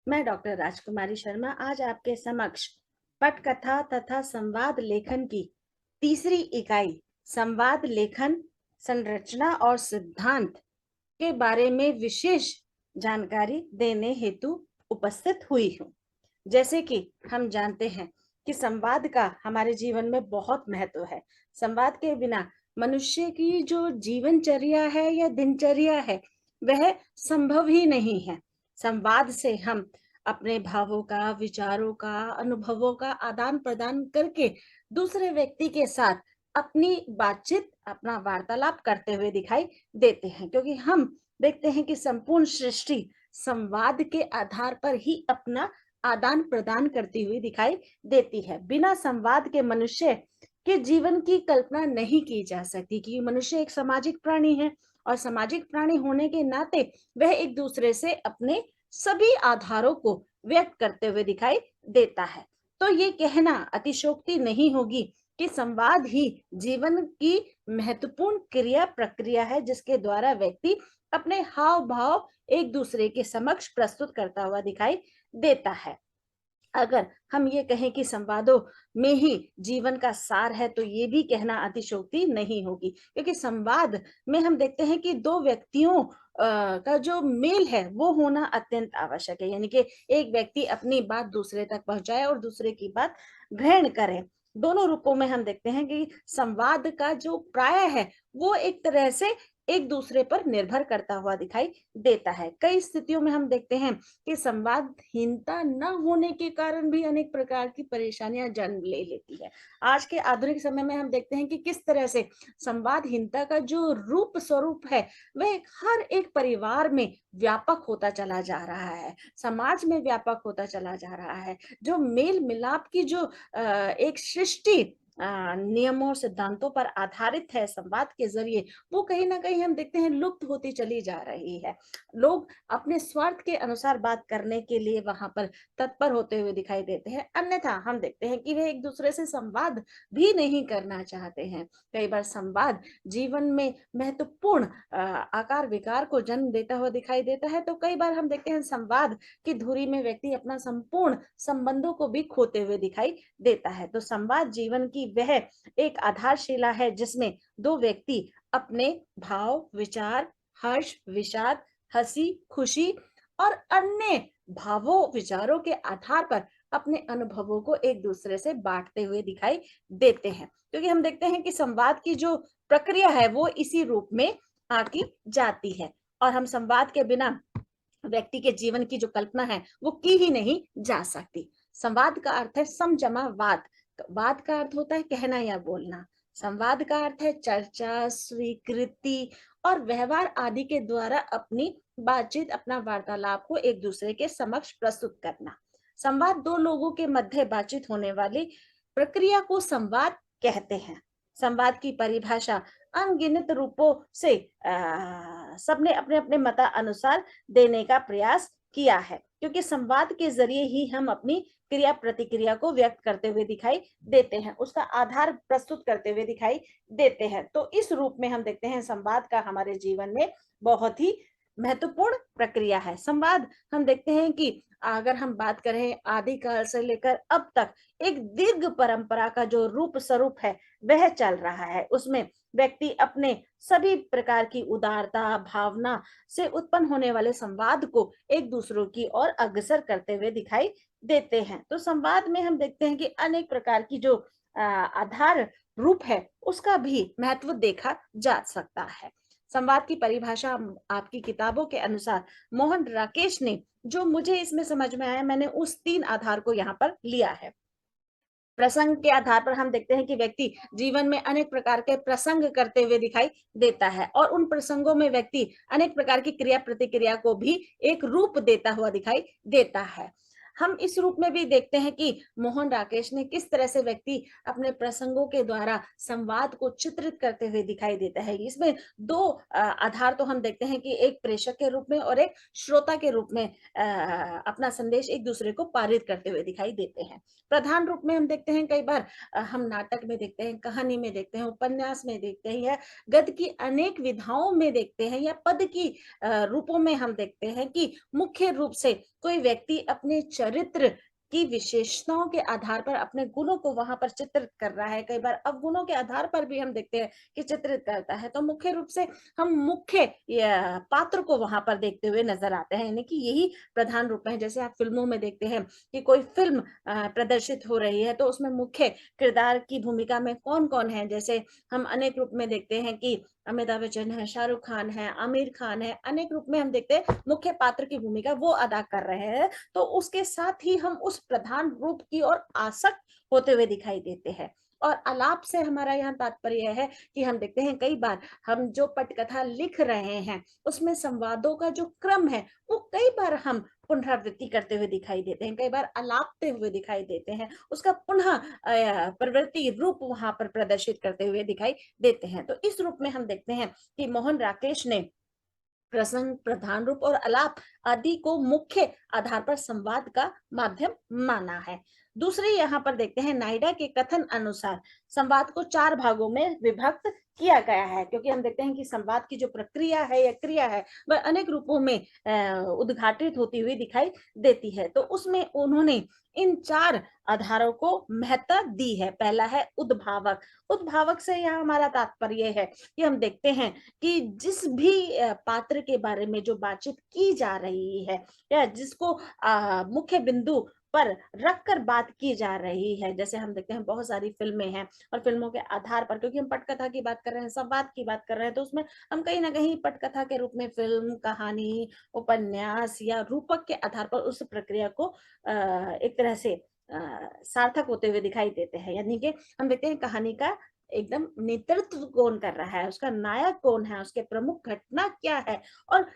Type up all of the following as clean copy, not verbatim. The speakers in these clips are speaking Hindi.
मैं डॉक्टर राजकुमारी शर्मा आज आपके समक्ष पटकथा तथा संवाद लेखन की तीसरी इकाई संवाद लेखन संरचना और सिद्धांत के बारे में विशेष जानकारी देने हेतु उपस्थित हुई हूँ। जैसे कि हम जानते हैं कि संवाद का हमारे जीवन में बहुत महत्व है। संवाद के बिना मनुष्य की जो जीवनचर्या है या दिनचर्या है वह संभव ही नहीं है। संवाद से हम अपने भावों का, विचारों का, अनुभवों का आदान प्रदान करके दूसरे व्यक्ति के साथ अपनी बातचीत, अपना वार्तालाप करते हुए दिखाई देते हैं, क्योंकि हम देखते हैं कि संपूर्ण सृष्टि संवाद के आधार पर ही अपना आदान प्रदान करती हुई दिखाई देती है। बिना संवाद के मनुष्य के जीवन की कल्पना नहीं की जा सकती, कि मनुष्य एक सामाजिक प्राणी है और सामाजिक प्राणी होने के नाते वह एक दूसरे से अपने सभी आधारों को व्यक्त करते हुए दिखाई देता है। तो ये कहना अतिशयोक्ति नहीं होगी कि संवाद ही जीवन की महत्वपूर्ण क्रिया प्रक्रिया है, जिसके द्वारा व्यक्ति अपने हाव भाव एक दूसरे के समक्ष प्रस्तुत करता हुआ दिखाई देता है। अगर हम ये कहें कि संवादों में ही जीवन का सार है, तो ये भी कहना अतिशयोक्ति नहीं होगी, क्योंकि संवाद में हम देखते हैं कि दो व्यक्तियों का जो मेल है वो होना अत्यंत आवश्यक है। यानी कि एक व्यक्ति अपनी बात दूसरे तक पहुंचाए और दूसरे की बात ग्रहण करे। दोनों रूपों में हम देखते हैं कि संवाद का जो प्राय है वो एक तरह से एक दूसरे पर निर्भर करता हुआ दिखाई देता है। कई स्थितियों में हम देखते हैं कि संवादहीनता न होने के कारण भी अनेक प्रकार की परेशानियां जन्म ले लेती है। आज के आधुनिक समय में हम देखते हैं कि किस तरह से संवादहीनता का जो रूप स्वरूप है वह हर एक परिवार में व्यापक होता चला जा रहा है, समाज में व्यापक होता चला जा रहा है। जो मेल मिलाप की जो एक सृष्टि नियमों सिद्धांतों पर आधारित है संवाद के जरिए, वो कहीं ना कहीं हम देखते हैं लुप्त होती चली जा रही है। लोग अपने स्वार्थ के अनुसार बात करने के लिए वहां पर तत्पर होते हुए दिखाई देते हैं, अन्यथा हम देखते हैं कि वे एक दूसरे से संवाद भी नहीं करना चाहते हैं। कई बार संवाद जीवन में महत्वपूर्ण आकार विकार को जन्म देता हुआ दिखाई देता है, तो कई बार हम देखते हैं संवाद की धुरी में व्यक्ति अपना संपूर्ण संबंधों को भी खोते हुए दिखाई देता है। तो संवाद जीवन की वह एक आधारशिला है जिसमें दो व्यक्ति अपने भाव, विचार, हर्ष, विषाद, हंसी, खुशी और अन्य भावों, विचारों के आधार पर अपने अनुभवों को एक दूसरे से बांटते हुए दिखाई देते हैं। क्योंकि हम देखते हैं कि संवाद की जो प्रक्रिया है वो इसी रूप में आकी जाती है, और हम संवाद के बिना व्यक्ति के जीवन की जो कल्पना है वो की ही नहीं जा सकती। संवाद का अर्थ है समजमा वाद। वाद का अर्थ होता है कहना या बोलना। संवाद का अर्थ है चर्चा, स्वीकृति और व्यवहार आदि के द्वारा अपनी बातचीत, अपना वार्तालाप को एक दूसरे के समक्ष प्रस्तुत करना। संवाद दो लोगों के मध्य बातचीत होने वाली प्रक्रिया को संवाद कहते हैं। संवाद की परिभाषा अनगिनत रूपों से सबने अपने अपने मता अनुसार देने का प्रयास किया है, क्योंकि संवाद के जरिए ही हम अपनी क्रिया प्रतिक्रिया को व्यक्त करते हुए दिखाई देते हैं, उसका आधार प्रस्तुत करते हुए दिखाई देते हैं। तो इस रूप में हम देखते हैं संवाद का हमारे जीवन में बहुत ही महत्वपूर्ण प्रक्रिया है। संवाद हम देखते हैं कि अगर हम बात करें आदिकाल से लेकर अब तक एक दीर्घ परंपरा का जो रूप स्वरूप है वह चल रहा है। उसमें व्यक्ति अपने सभी प्रकार की उदारता भावना से उत्पन्न होने वाले संवाद को एक दूसरों की ओर अग्रसर करते हुए दिखाई देते हैं। तो संवाद में हम देखते हैं कि अनेक प्रकार की जो आधार रूप है उसका भी महत्व देखा जा सकता है। संवाद की परिभाषा आपकी किताबों के अनुसार मोहन राकेश ने, जो मुझे इसमें समझ में आया, मैंने उस तीन आधार को यहाँ पर लिया है। प्रसंग के आधार पर हम देखते हैं कि व्यक्ति जीवन में अनेक प्रकार के प्रसंग करते हुए दिखाई देता है, और उन प्रसंगों में व्यक्ति अनेक प्रकार की क्रिया प्रतिक्रिया को भी एक रूप देता हुआ दिखाई देता है। हम इस रूप में भी देखते हैं कि मोहन राकेश ने किस तरह से व्यक्ति अपने प्रसंगों के द्वारा संवाद को चित्रित करते हुए दिखाई देता है। इसमें दो आधार तो हम देखते हैं कि एक प्रेषक के रूप में और एक श्रोता के रूप में अपना संदेश एक दूसरे को पारित करते हुए दिखाई देते हैं। प्रधान रूप में हम देखते हैं कई बार हम नाटक में देखते हैं, कहानी में देखते हैं, उपन्यास में देखते हैं, या गद्य की अनेक विधाओं में देखते हैं, या पद की रूपों में हम देखते हैं कि मुख्य रूप से कोई व्यक्ति अपने चरित्र की विशेषताओं के आधार पर अपने गुणों को वहां पर चित्रित कर रहा है। कई बार अवगुणों के आधार पर भी हम देखते हैं कि चित्रित करता है। तो मुख्य रूप से हम मुख्य पात्र को वहां पर देखते हुए नजर आते हैं, यानी कि यही प्रधान रूप है। जैसे आप फिल्मों में देखते हैं कि कोई फिल्म प्रदर्शित हो रही है तो उसमें मुख्य किरदार की भूमिका में कौन कौन है। जैसे हम अनेक रूप में देखते हैं कि अमिताभ बच्चन है, शाहरुख खान है, आमिर खान है, अनेक रूप में हम देखते हैं मुख्य पात्र की भूमिका वो अदा कर रहे हैं। तो उसके साथ ही हम उस प्रधान रूप की ओर आसक्त होते हुए दिखाई देते हैं। और आलाप से हमारा यहाँ तात्पर्य है कि हम देखते हैं कई बार हम जो पटकथा लिख रहे हैं उसमें संवादों का जो क्रम है वो कई बार हम पुनरावृत्ति करते हुए दिखाई देते हैं, कई बार अलापते हुए दिखाई देते हैं, उसका पुनः प्रवृत्ति रूप वहां पर प्रदर्शित करते हुए दिखाई देते हैं। तो इस रूप में हम देखते हैं कि मोहन राकेश ने प्रसंग, प्रधान रूप और अलाप आदि को मुख्य आधार पर संवाद का माध्यम माना है। दूसरी यहाँ पर देखते हैं नायडा के कथन अनुसार संवाद को 4 भागों में विभक्त किया गया है, क्योंकि हम देखते हैं कि संवाद की जो प्रक्रिया है या क्रिया है वह अनेक रूपों में उद्घाटित होती हुई दिखाई देती है। तो उसमें उन्होंने इन 4 आधारों को महत्ता दी है। पहला है उद्भावक। उद्भावक से यहाँ हमारा तात्पर्य है कि हम देखते हैं कि जिस भी पात्र के बारे में जो बातचीत की जा रही है या जिसको मुख्य बिंदु पर रखकर बात की जा रही है, जैसे हम देखते हैं बहुत सारी फिल्में हैं और फिल्मों के आधार पर, क्योंकि हम पटकथा की बात कर रहे हैं, संवाद की बात कर रहे हैं, तो उसमें हम कहीं ना कहीं पटकथा के रूप में फिल्म, कहानी, उपन्यास या रूपक के आधार पर उस प्रक्रिया को एक तरह से सार्थक होते हुए दिखाई देते हैं। यानी कि हम देखते हैं कहानी का एकदम नेतृत्व कौन कर रहा है, उसका नायक कौन है, उसके प्रमुख घटना क्या है और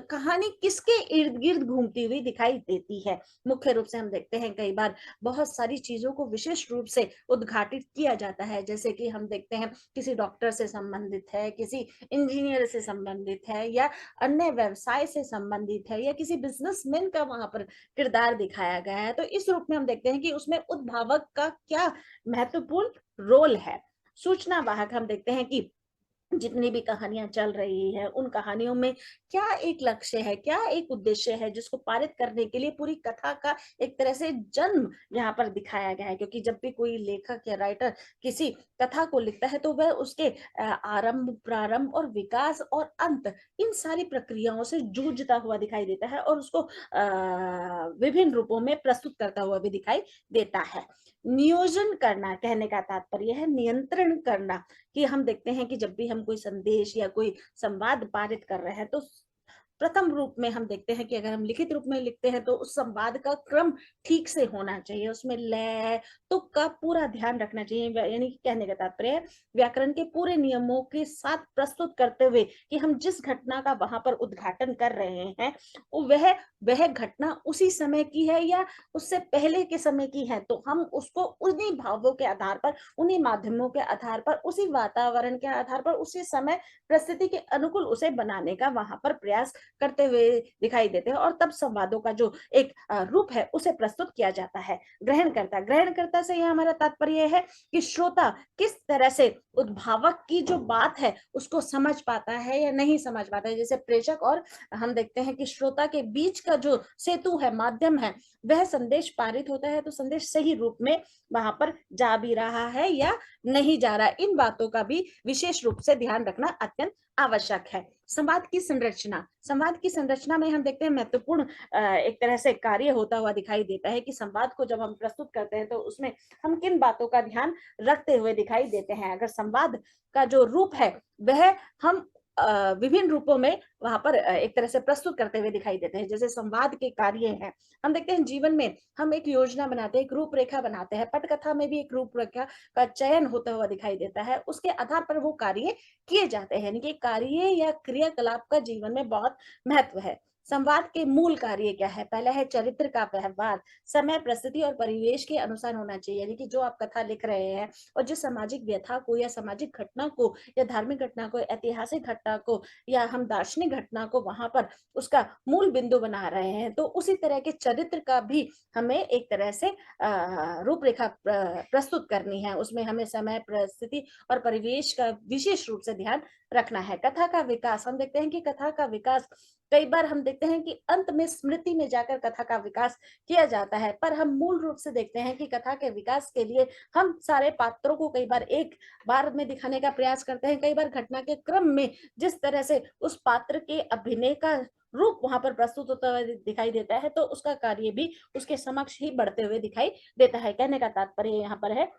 कहानी किसके इर्द गिर्द घूमती हुई दिखाई देती है। मुख्य रूप से हम देखते हैं कई बार बहुत सारी चीजों को विशेष रूप से उद्घाटित किया जाता है, जैसे कि हम देखते हैं किसी डॉक्टर से संबंधित है, किसी इंजीनियर से संबंधित है, या अन्य व्यवसाय से संबंधित है, या किसी बिजनेसमैन का वहां पर किरदार दिखाया गया है। तो इस रूप में हम देखते हैं कि उसमें उद्भावक का क्या महत्वपूर्ण रोल है। सूचना वाहक हम देखते हैं कि जितनी भी कहानियां चल रही है उन कहानियों में क्या एक लक्ष्य है, क्या एक उद्देश्य है, जिसको पारित करने के लिए पूरी कथा का एक तरह से जन्म यहाँ पर दिखाया गया है। क्योंकि जब भी कोई लेखक या राइटर किसी कथा को लिखता है तो वह उसके आरंभ, प्रारंभ और विकास और अंत, इन सारी प्रक्रियाओं से जूझता हुआ दिखाई देता है और उसको विभिन्न रूपों में प्रस्तुत करता हुआ भी दिखाई देता है। नियोजन करना कहने का तात्पर्य है नियंत्रण करना, कि हम देखते हैं कि जब भी हम कोई संदेश या कोई संवाद पारित कर रहे हैं तो प्रथम रूप में हम देखते हैं कि अगर हम लिखित रूप में लिखते हैं तो उस संवाद का क्रम ठीक से होना चाहिए, उसमें लय, तुक का पूरा ध्यान रखना चाहिए। यानी कि कहने का तात्पर्य है व्याकरण के पूरे नियमों के साथ प्रस्तुत करते हुए कि हम जिस घटना का वहां पर उद्घाटन कर रहे हैं वह घटना उसी समय की है या उससे पहले के समय की है, तो हम उसको उन्हीं भावों के आधार पर, उन्हीं माध्यमों के आधार पर, उसी वातावरण के आधार पर, उसी समय परिस्थिति के अनुकूल उसे बनाने का वहां पर प्रयास करते हुए दिखाई देते हैं और तब संवादों का जो एक रूप है उसे प्रस्तुत किया जाता है। ग्रहणकर्ता से यह हमारा तात्पर्य है कि श्रोता किस तरह से उद्भावक की जो बात है उसको समझ पाता है या नहीं समझ पाता है। जैसे प्रेषक और हम देखते हैं कि श्रोता के बीच का जो सेतु है, माध्यम है, वह संदेश पारित होता है तो संदेश सही रूप में वहां पर जा भी रहा है या नहीं जा रहा, इन बातों का भी विशेष रूप से ध्यान रखना अत्यंत आवश्यक है। संवाद की संरचना में हम देखते हैं महत्वपूर्ण एक तरह से कार्य होता हुआ दिखाई देता है कि संवाद को जब हम प्रस्तुत करते हैं तो उसमें हम किन बातों का ध्यान रखते हुए दिखाई देते हैं। अगर संवाद का जो रूप है वह हम विभिन्न रूपों में वहां पर एक तरह से प्रस्तुत करते हुए दिखाई देते हैं। जैसे संवाद के कार्य हैं, हम देखते हैं जीवन में हम एक योजना बनाते हैं, एक रूपरेखा बनाते हैं, पटकथा में भी एक रूपरेखा का चयन होता हुआ दिखाई देता है, उसके आधार पर वो कार्य किए जाते हैं। यानी कि कार्य या क्रियाकलाप का जीवन में बहुत महत्व है। संवाद के मूल कार्य क्या है? पहला है चरित्र का व्यवहार, समय, परिस्थिति और परिवेश के अनुसार होना चाहिए। यानी कि जो आप कथा लिख रहे हैं और जिस सामाजिक व्यथा को या सामाजिक घटना को या धार्मिक घटना को, ऐतिहासिक घटना को या हम दार्शनिक घटना को वहां पर उसका मूल बिंदु बना रहे हैं, तो उसी तरह के चरित्र का भी हमें एक तरह से रूपरेखा प्रस्तुत करनी है। उसमें हमें समय, परिस्थिति और परिवेश का विशेष रूप से ध्यान रखना है। कथा का विकास, हम देखते हैं कि कथा का विकास कई बार हम देखते हैं कि अंत में स्मृति में जाकर कथा का विकास किया जाता है, पर हम मूल रूप से देखते हैं कि कथा के विकास के लिए हम सारे पात्रों को कई बार एक बार में दिखाने का प्रयास करते हैं। कई बार घटना के क्रम में जिस तरह से उस पात्र के अभिनय का रूप वहां पर प्रस्तुत होता हुआ दिखाई देता है, तो उसका कार्य भी उसके समक्ष ही बढ़ते हुए दिखाई देता है। कहने का तात्पर्य यहाँ पर है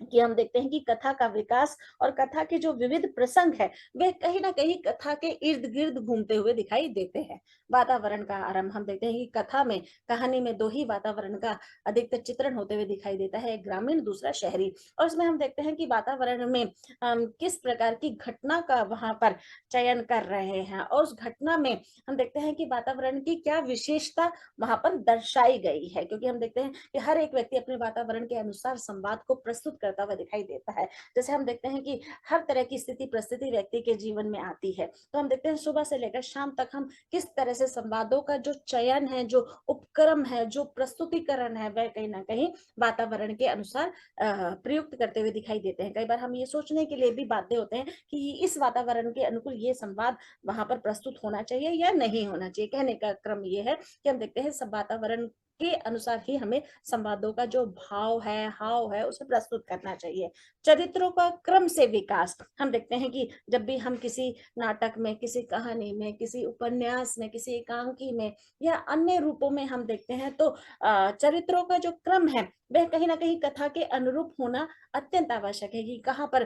कि हम देखते हैं कि कथा का विकास और कथा के जो विविध प्रसंग है वे कहीं ना कहीं कथा के इर्द गिर्द घूमते हुए दिखाई देते हैं। वातावरण का आरंभ, हम देखते हैं कि कथा में, कहानी में दो ही वातावरण का अधिकतर चित्रण होते हुए दिखाई देता है, एक ग्रामीण, दूसरा शहरी। और इसमें हम देखते हैं कि वातावरण में हम किस प्रकार की घटना का वहां पर चयन कर रहे हैं और उस घटना में हम देखते हैं कि वातावरण की क्या विशेषता वहां पर दर्शाई गई है, क्योंकि हम देखते हैं कि हर एक व्यक्ति अपने वातावरण के अनुसार संवाद को प्रस्तुत करता हुआ दिखाई देता है। जैसे हम देखते हैं कि हर तरह की स्थिति परिस्थिति व्यक्ति के जीवन में आती है, तो हम देखते हैं सुबह से लेकर शाम तक हम किस तरह से संवादों का जो चयन है, जो उपक्रम है, जो प्रस्तुतिकरण है, वह कहीं ना कहीं वातावरण के अनुसार प्रयुक्त करते हुए दिखाई देते हैं। कई बार हम ये सोचने के लिए भी बाध्य होते हैं कि इस वातावरण के अनुकूल ये संवाद वहां पर प्रस्तुत होना चाहिए या नहीं होना चाहिए। कहने का क्रम ये है कि हम देखते हैं सब वातावरण के अनुसार ही हमें संवादों का जो भाव है, हाव है, उसे प्रस्तुत करना चाहिए। चरित्रों का क्रम से विकास, हम देखते हैं कि जब भी हम किसी नाटक में, किसी कहानी में, किसी उपन्यास में, किसी एकांकी में या अन्य रूपों में हम देखते हैं, तो चरित्रों का जो क्रम है वह कहीं ना कहीं कथा के अनुरूप होना अत्यंत आवश्यक है। कि कहाँ पर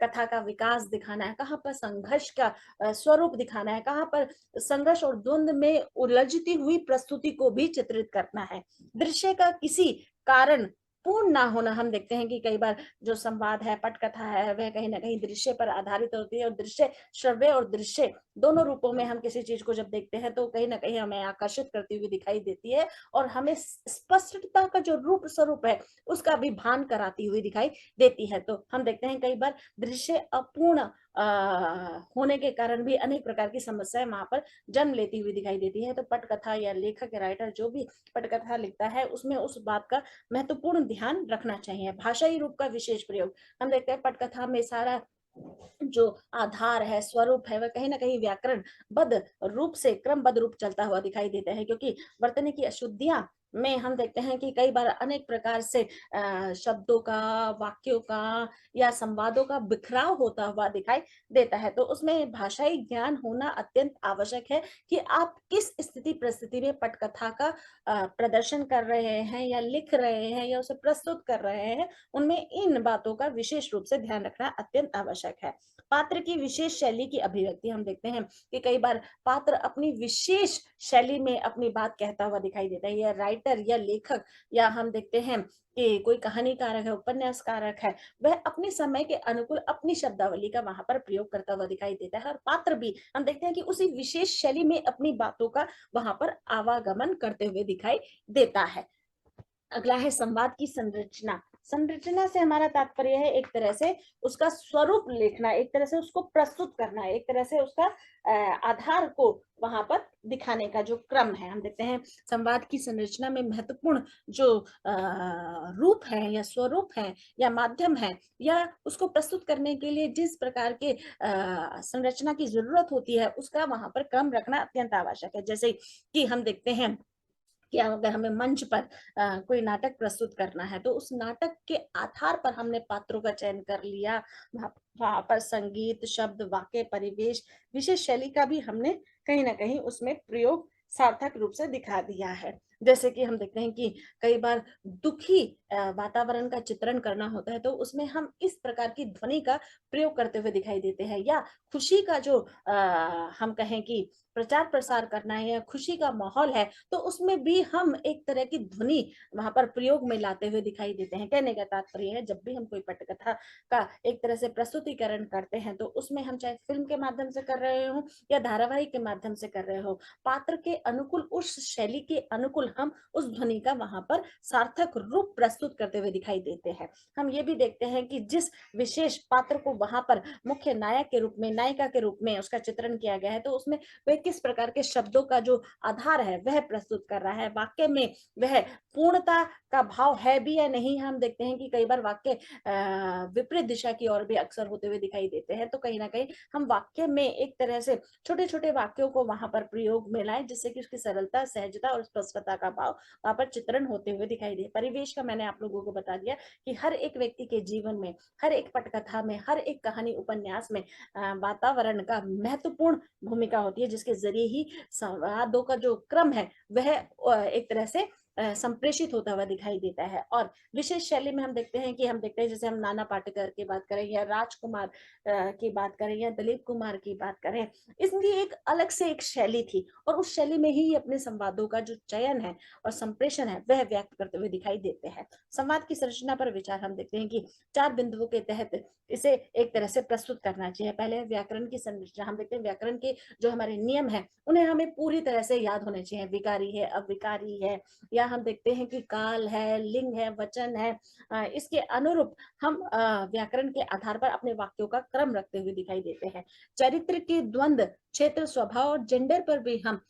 कथा का विकास दिखाना है, कहाँ पर संघर्ष का स्वरूप दिखाना है, कहाँ पर संघर्ष और द्वंद्व में उलझती हुई प्रस्तुति को भी चित्रित करना है। दृश्य का किसी कारण पूर्ण ना होना, हम देखते हैं कि कई बार जो संवाद है, पटकथा है, वह कहीं ना कहीं दृश्य पर आधारित होती है और दृश्य, श्रव्य और दृश्य दोनों रूपों में हम किसी चीज को जब देखते हैं तो कहीं ना कहीं हमें आकर्षित करती हुई दिखाई देती है और हमें स्पष्टता का जो रूप स्वरूप है उसका भी भान कराती हुई दिखाई देती है। तो हम देखते हैं कई बार दृश्य अपूर्ण होने के कारण भी अनेक प्रकार की समस्याएं वहां पर जन्म लेती हुई दिखाई देती है। तो पटकथा या लेखक या राइटर जो भी पटकथा लिखता है उसमें उस बात का महत्वपूर्ण ध्यान रखना चाहिए। भाषाई रूप का विशेष प्रयोग, हम देखते हैं पटकथा में सारा जो आधार है, स्वरूप है, वह कहीं ना कहीं व्याकरण बद्ध रूप से, क्रमबद्ध रूप चलता हुआ दिखाई देता है, क्योंकि वर्तनी की अशुद्धियां में हम देखते हैं कि कई बार अनेक प्रकार से शब्दों का, वाक्यों का या संवादों का बिखराव होता हुआ दिखाई देता है। तो उसमें भाषाई ज्ञान होना अत्यंत आवश्यक है कि आप किस स्थिति परिस्थिति में पटकथा का प्रदर्शन कर रहे हैं या लिख रहे हैं या उसे प्रस्तुत कर रहे हैं, उनमें इन बातों का विशेष रूप से ध्यान रखना अत्यंत आवश्यक है। पात्र की विशेष शैली की अभिव्यक्ति, हम देखते हैं कि कई बार पात्र अपनी विशेष शैली में अपनी बात कहता हुआ दिखाई देता है, या राइटर या लेखक या हम देखते हैं कि कोई कहानीकारक है, उपन्यासकारक है, वह अपने समय के अनुकूल अपनी शब्दावली का वहां पर प्रयोग करता हुआ दिखाई देता है और पात्र भी हम देखते हैं कि उसी विशेष शैली में अपनी बातों का वहां पर आवागमन करते हुए दिखाई देता है। अगला है संवाद की संरचना। संरचना से हमारा तात्पर्य है एक तरह से उसका स्वरूप लिखना, एक तरह से उसको प्रस्तुत करना, एक तरह से उसका आधार को वहां पर दिखाने का जो क्रम है। हम देखते हैं संवाद की संरचना में महत्वपूर्ण जो रूप है या स्वरूप है या माध्यम है या उसको प्रस्तुत करने के लिए जिस प्रकार के संरचना की जरूरत होती है उसका वहां पर क्रम रखना अत्यंत आवश्यक है। जैसे कि हम देखते हैं कि अगर हमें मंच पर कोई नाटक प्रस्तुत करना है, तो उस नाटक के आधार पर हमने पात्रों का चयन कर लिया, वहां पर संगीत, शब्द, वाक्य, परिवेश, विशेष शैली का भी हमने कहीं ना कहीं उसमें प्रयोग सार्थक रूप से दिखा दिया है। जैसे कि हम देखते हैं कि कई बार दुखी वातावरण का चित्रण करना होता है, तो उसमें हम इस प्रकार की ध्वनि का प्रयोग करते हुए दिखाई देते हैं, या खुशी का जो हम कहें कि प्रचार प्रसार करना है या खुशी का माहौल है, तो उसमें भी हम एक तरह की ध्वनि वहां पर प्रयोग में लाते हुए दिखाई देते हैं। कहने का तात्पर्य है, जब भी हम कोई पटकथा का एक तरह से प्रस्तुतिकरण करते हैं, तो उसमें हम चाहे फिल्म के माध्यम से कर रहे हो या धारावाहिक के माध्यम से कर रहे हो, पात्र के अनुकूल, उस शैली के अनुकूल हम उस ध्वनि का वहां पर सार्थक रूप प्रस्तुत करते हुए दिखाई देते हैं। हम ये भी देखते हैं कि जिस विशेष पात्र को वहां पर मुख्य नायक के रूप में, नायिका के रूप में उसका चित्रण किया गया है, तो उसमें वह किस प्रकार के शब्दों का जो आधार है वह प्रस्तुत कर रहा है, वाक्य में वह पूर्णता का भाव है भी या नहीं। हम देखते हैं कि कई बार वाक्य विपरीत दिशा की ओर भी अक्सर होते हुए दिखाई देते हैं, तो कहीं ना कहीं हम वाक्य में एक तरह से छोटे छोटे वाक्यों को वहां पर प्रयोग में लाए, जिससे कि उसकी सरलता, सहजता और स्पष्टता का भाव वहां पर चित्रण होते हुए दिखाई दे। परिवेश का मैंने आप लोगों को बता दिया कि हर एक व्यक्ति के जीवन में, हर एक पटकथा में, हर एक कहानी उपन्यास में वातावरण का महत्वपूर्ण भूमिका होती है, जिसके जरिए ही संवादों का जो क्रम है वह एक तरह से संप्रेषित होता हुआ दिखाई देता है। और विशेष शैली में हम देखते हैं कि हम देखते हैं, जैसे हम नाना पाटेकर की बात करें या राजकुमार की बात करें या दिलीप कुमार की बात करें, इसकी एक अलग से एक शैली थी, और उस शैली में ही अपने संवादों का जो चयन है और संप्रेषण है वह व्यक्त करते हुए दिखाई देते हैं। संवाद की संरचना पर विचार हम देखते हैं कि 4 बिंदुओं के तहत इसे एक तरह से प्रस्तुत करना चाहिए। पहले व्याकरण की संरचना हम देखते हैं, व्याकरण के जो हमारे नियम है उन्हें हमें पूरी तरह से याद होने चाहिए। विकारी है, अविकारी है, या हम देखते हैं कि काल है, लिंग है, वचन है, इसके अनुरूप हम व्याकरण के आधार पर अपने वाक्यों का क्रम रखते हुए दिखाई देते हैं। चरित्र के द्वंद, क्षेत्र, स्वभाव और जेंडर पर भी हम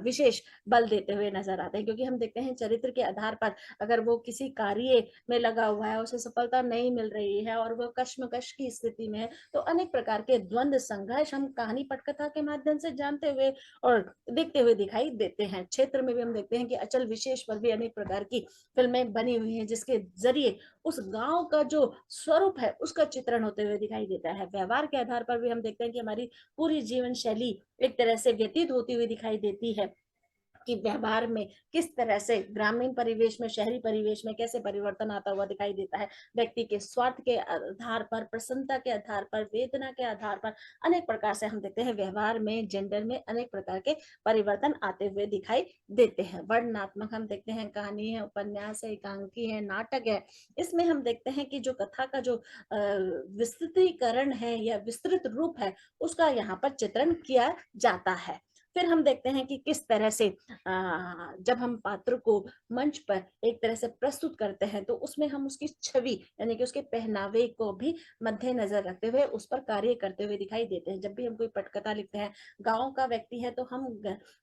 विशेष बल देते हुए नजर आते हैं, क्योंकि हम देखते हैं चरित्र के आधार पर अगर वो किसी कार्य में लगा हुआ है, उसे सफलता नहीं मिल रही है और वो कश्मकश की स्थिति में है, तो अनेक प्रकार के द्वंद, संघर्ष हम कहानी पटकथा के माध्यम से जानते हुए और देखते हुए दिखाई देते हैं। क्षेत्र में भी हम देखते हैं कि अचल विशेष पर भी अनेक प्रकार की फिल्में बनी हुई हैं, जिसके जरिए उस गांव का जो स्वरूप है उसका चित्रण होते हुए दिखाई देता है। व्यवहार के आधार पर भी हम देखते हैं कि हमारी पूरी जीवन शैली एक तरह से व्यतीत होती हुई दिखाई देती है, कि व्यवहार में किस तरह से ग्रामीण परिवेश में, शहरी परिवेश में कैसे परिवर्तन आता हुआ दिखाई देता है। व्यक्ति के स्वार्थ के आधार पर, प्रसन्नता के आधार पर, वेदना के आधार पर अनेक प्रकार से हम देखते हैं व्यवहार में, जेंडर में अनेक प्रकार के परिवर्तन आते हुए दिखाई देते हैं। वर्णनात्मक हम देखते हैं, कहानी है, उपन्यास है, एकांकी है, नाटक है, इसमें हम देखते हैं कि जो कथा का जो विस्तृतीकरण है या विस्तृत रूप है उसका यहाँ पर चित्रण किया जाता है। फिर हम देखते हैं कि किस तरह से जब हम पात्र को मंच पर एक तरह से प्रस्तुत करते हैं, तो उसमें हम उसकी छवि यानी कि उसके पहनावे को भी मद्देनजर रखते हुए उस पर कार्य करते हुए दिखाई देते हैं। जब भी हम कोई पटकथा लिखते हैं, गांव का व्यक्ति है, तो हम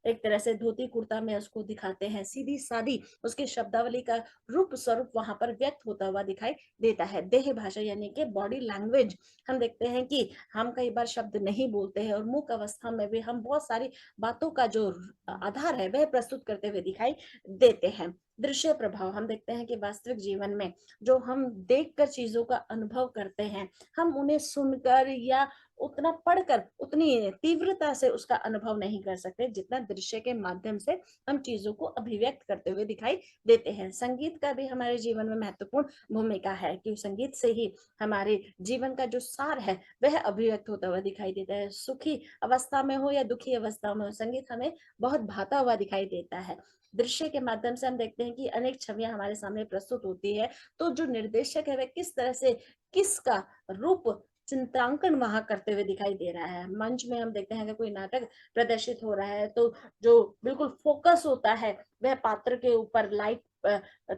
एक तरह से धोती कुर्ता में उसको दिखाते हैं, सीधी सादी उसकी शब्दावली का रूप स्वरूप वहां पर व्यक्त होता हुआ दिखाई देता है। देह भाषा यानी कि बॉडी लैंग्वेज, हम देखते हैं कि हम कई बार शब्द नहीं बोलते हैं और मूक अवस्था में भी हम बहुत सारी बातों का जो आधार है वह प्रस्तुत करते हुए दिखाई देते हैं। दृश्य प्रभाव, हम देखते हैं कि वास्तविक जीवन में जो हम देखकर चीजों का अनुभव करते हैं, हम उन्हें सुनकर या उतना पढ़कर उतनी तीव्रता से उसका अनुभव नहीं कर सकते जितना दृश्य के माध्यम से हम चीजों को अभिव्यक्त करते हुए दिखाई देते हैं। संगीत का भी हमारे जीवन में महत्वपूर्ण भूमिका है, कि संगीत से ही हमारे जीवन का जो सार है वह अभिव्यक्त होता हुआ दिखाई देता है। सुखी अवस्था में हो या दुखी अवस्था में हो, संगीत हमें बहुत भाता हुआ दिखाई देता है। दृश्य के माध्यम से हम देखते हैं कि अनेक छवियां हमारे सामने प्रस्तुत होती है, तो जो निर्देशक है वह किस तरह से किसका रूप चित्रांकन वहां करते हुए दिखाई दे रहा है। मंच में हम देखते हैं कि कोई नाटक प्रदर्शित हो रहा है, तो जो बिल्कुल फोकस होता है वह पात्र के ऊपर, लाइट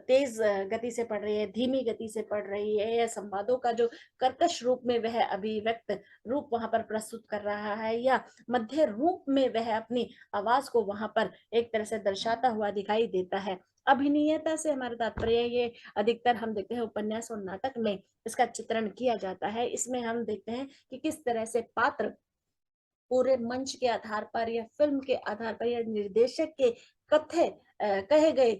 तेज गति से पड़ रही है, धीमी गति से पड़ रही है, या संवादों का जो कर्कश रूप में वह अभिव्यक्त रूप वहां पर प्रस्तुत कर रहा है, या मध्य रूप में वह अपनी आवाज को वहां पर एक तरह से दर्शाता हुआ दिखाई देता है। अभिनीयता से हमारा तात्पर्य ये अधिकतर हम देखते हैं उपन्यास और नाटक में इसका चित्रण किया जाता है। इसमें हम देखते हैं कि किस तरह से पात्र पूरे मंच के आधार पर या फिल्म के आधार पर या निर्देशक के कथ्य कहे गए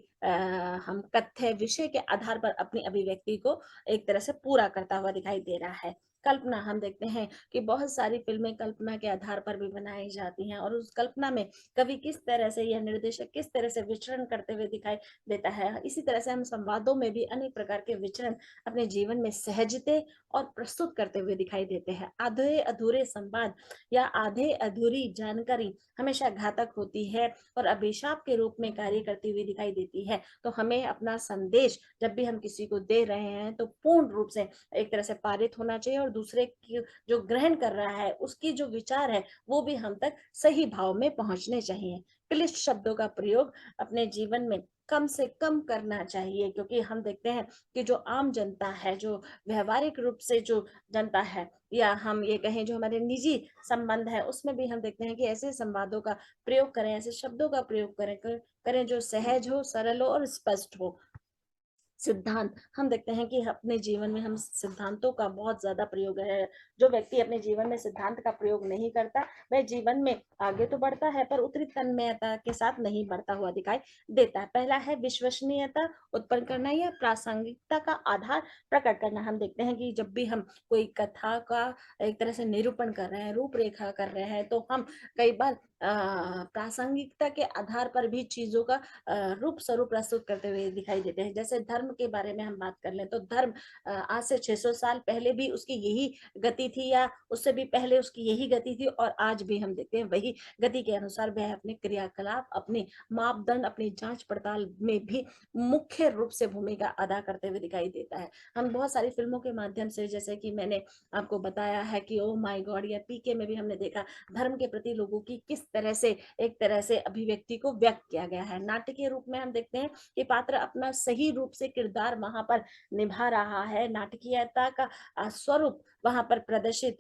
हम कथ्य विषय के आधार पर अपनी अभिव्यक्ति को एक तरह से पूरा करता हुआ दिखाई दे रहा है। कल्पना हम देखते हैं कि बहुत सारी फिल्में कल्पना के आधार पर भी बनाई जाती हैं, और उस कल्पना में कवि किस तरह से या निर्देशक किस तरह से विचरण करते हुए दिखाई देता है, इसी तरह से हम संवादों में भी अनेक प्रकार के विचरण अपने जीवन में सहजते और प्रस्तुत करते हुए दिखाई देते हैं। आधे अधूरे संवाद या आधे अधूरी जानकारी हमेशा घातक होती है और अभिशाप के रूप में कार्य करती हुई दिखाई देती है। तो हमें अपना संदेश जब भी हम किसी को दे रहे हैं तो पूर्ण रूप से एक तरह से पारित होना चाहिए, और दूसरे की जो ग्रहण कर रहा है उसकी जो विचार है वो भी हम तक सही भाव में पहुंचने चाहिए। क्लिष्ट शब्दों का प्रयोग अपने जीवन में कम से कम करना चाहिए, क्योंकि हम देखते हैं कि जो आम जनता है, जो व्यवहारिक रूप से जो जनता है, या हम ये कहें जो हमारे निजी संबंध है, उसमें भी हम देखते हैं कि ऐसे संवादों का प्रयोग करें, ऐसे शब्दों का प्रयोग करें जो सहज हो, सरल हो और स्पष्ट हो। सिद्धांत हम देखते हैं कि अपने जीवन में हम सिद्धांतों का बहुत ज्यादा प्रयोग है। जो व्यक्ति अपने जीवन में सिद्धांत का प्रयोग नहीं करता वह जीवन में आगे तो बढ़ता है पर उतनी तन्मयता के साथ नहीं बढ़ता हुआ दिखाई देता है। पहला है विश्वसनीयता उत्पन्न करना या प्रासंगिकता का आधार प्रकट करना। हम देखते हैं कि जब भी हम कोई कथा का एक तरह से निरूपण कर रहे हैं, रूपरेखा कर रहे हैं, तो हम कई बार प्रासंगिकता के आधार पर भी चीजों का रूप स्वरूप प्रस्तुत करते हुए दिखाई देते हैं। जैसे धर्म के बारे में हम बात कर लें तो धर्म आज से 600 साल पहले भी उसकी यही गति थी, या उससे भी पहले उसकी यही गति थी, और आज भी हम देखते हैं वही गति के अनुसार वह अपने क्रियाकलाप, अपने मापदंड, अपनी जांच पड़ताल में भी मुख्य रूप से भूमिका अदा करते हुए दिखाई देता है। हम बहुत सारी फिल्मों के माध्यम से, जैसे कि मैंने आपको बताया है कि ओ माय गॉड या पीके में भी हमने देखा धर्म के प्रति लोगों की किस तरह से एक तरह से अभिव्यक्ति को व्यक्त किया गया है। नाटकीय रूप में हम देखते हैं कि पात्र अपना सही रूप से किरदार वहां पर निभा रहा है, नाटकीयता का स्वरूप वहां पर प्रदर्शित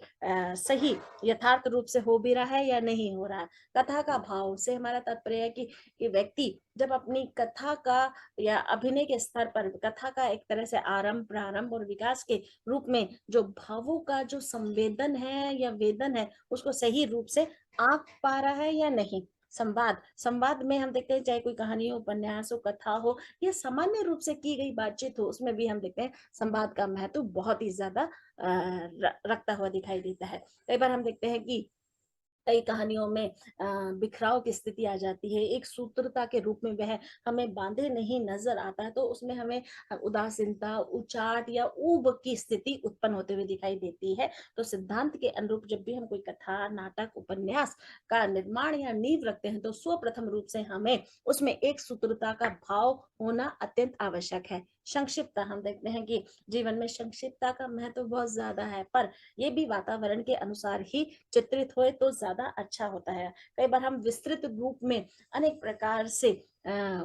सही यथार्थ रूप से हो भी रहा है या नहीं हो रहा है। कथा का भाव से हमारा तात्पर्य है कि व्यक्ति जब अपनी कथा का या अभिनय के स्तर पर कथा का एक तरह से आरंभ, प्रारंभ और विकास के रूप में जो भावों का जो संवेदन है या वेदन है उसको सही रूप से आंक पा रहा है या नहीं। संवाद संवाद में हम देखते हैं चाहे कोई कहानी हो, उपन्यास हो, कथा हो या सामान्य रूप से की गई बातचीत हो, उसमें भी हम देखते हैं संवाद का महत्व बहुत ही ज्यादा रखता हुआ दिखाई देता है। कई बार हम देखते हैं कि कई कहानियों में बिखराव की स्थिति आ जाती है, एक सूत्रता के रूप में वह हमें बांधे नहीं नजर आता है, तो उसमें हमें उदासीनता, उचाट या ऊब की स्थिति उत्पन्न होते हुए दिखाई देती है। तो सिद्धांत के अनुरूप जब भी हम कोई कथा, नाटक, उपन्यास का निर्माण या नींव रखते हैं तो सर्वप्रथम रूप से हमें उसमें एक सूत्रता का भाव होना अत्यंत आवश्यक है। संक्षिप्तता हम देखते हैं कि जीवन में संक्षिप्तता का महत्व बहुत ज्यादा है, पर यह भी वातावरण के अनुसार ही चित्रित होए तो ज्यादा अच्छा होता है। कई बार हम विस्तृत रूप में अनेक प्रकार से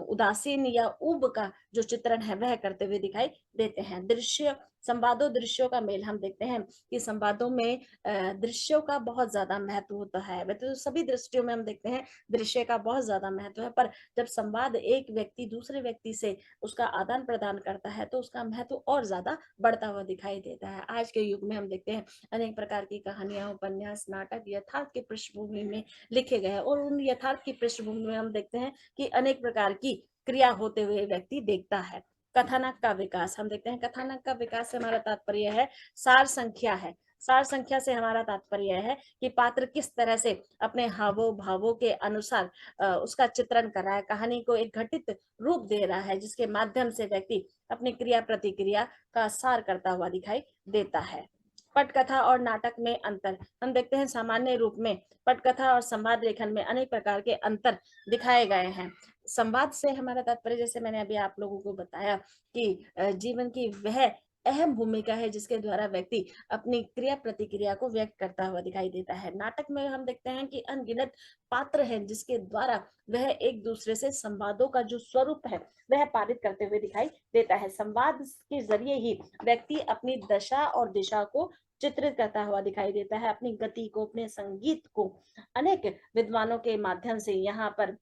उदासीन या ऊब का जो चित्रण है वह करते हुए दिखाई देते हैं। दृश्य संवादों दृश्यों का मेल हम देखते हैं कि संवादों में दृश्यों का बहुत ज्यादा महत्व होता है। वैसे तो सभी दृष्टियों में हम देखते हैं दृश्य का बहुत ज्यादा महत्व है, पर जब संवाद एक व्यक्ति दूसरे व्यक्ति से उसका आदान प्रदान करता है तो उसका महत्व और ज्यादा बढ़ता हुआ दिखाई देता है। आज के युग में हम देखते हैं अनेक प्रकार की कहानियां, उपन्यास, नाटक यथार्थ की पृष्ठभूमि में लिखे गए हैं, और उन यथार्थ की पृष्ठभूमि में हम देखते हैं कि अनेक प्रकार की क्रिया होते हुए व्यक्ति देखता है। कथानक का विकास हम देखते हैं, कथानक का विकास से हमारा तात्पर्य है सार संख्या है। सार संख्या से हमारा तात्पर्य है कि पात्र किस तरह से अपने हावों भावों के अनुसार उसका चित्रण कर रहा है, कहानी को एक घटित रूप दे रहा है, जिसके माध्यम से व्यक्ति अपनी क्रिया प्रतिक्रिया का सार करता हुआ दिखाई देता है। पटकथा और नाटक में अंतर हम देखते हैं, सामान्य रूप में पटकथा और संवाद लेखन में अनेक प्रकार के अंतर दिखाए गए हैं। संवाद से हमारा तात्पर्य, जैसे मैंने अभी आप लोगों को बताया कि जीवन की वह अहम भूमिका है जिसके द्वारा व्यक्ति अपनी क्रिया प्रतिक्रिया को व्यक्त करता हुआ दिखाई देता है। नाटक में हम देखते हैं कि अनगिनत पात्र हैं जिसके द्वारा वह एक दूसरे से संवादों का जो स्वरूप है वह पारित करते हुए दिखाई देता है। संवाद के जरिए ही व्यक्ति अपनी दशा और दिशा को चित्रित करता हुआ दिखाई देता है, अपनी गति को, अपने संगीत को। अनेक विद्वानों के माध्यम से यहाँ पर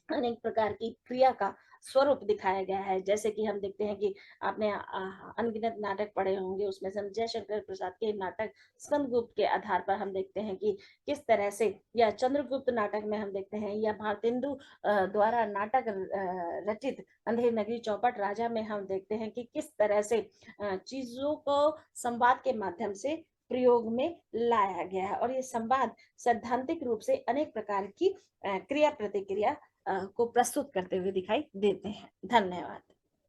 अनेक प्रकार की क्रिया का स्वरूप दिखाया गया है। जैसे कि हम देखते हैं कि आपने अनगिनत नाटक पढ़े होंगे, उसमें से हम जयशंकर प्रसाद के नाटक स्कंदगुप्त के आधार पर हम देखते हैं कि किस तरह से, या चंद्रगुप्त नाटक में हम देखते हैं, या भारतेंदु द्वारा नाटक रचित अंधेर नगरी चौपट राजा में हम देखते हैं कि किस तरह से चीजों को संवाद के माध्यम से प्रयोग में लाया गया है। और ये संवाद सैद्धांतिक रूप से अनेक प्रकार की क्रिया प्रतिक्रिया को प्रस्तुत करते हुए दिखाई देते हैं। धन्यवाद।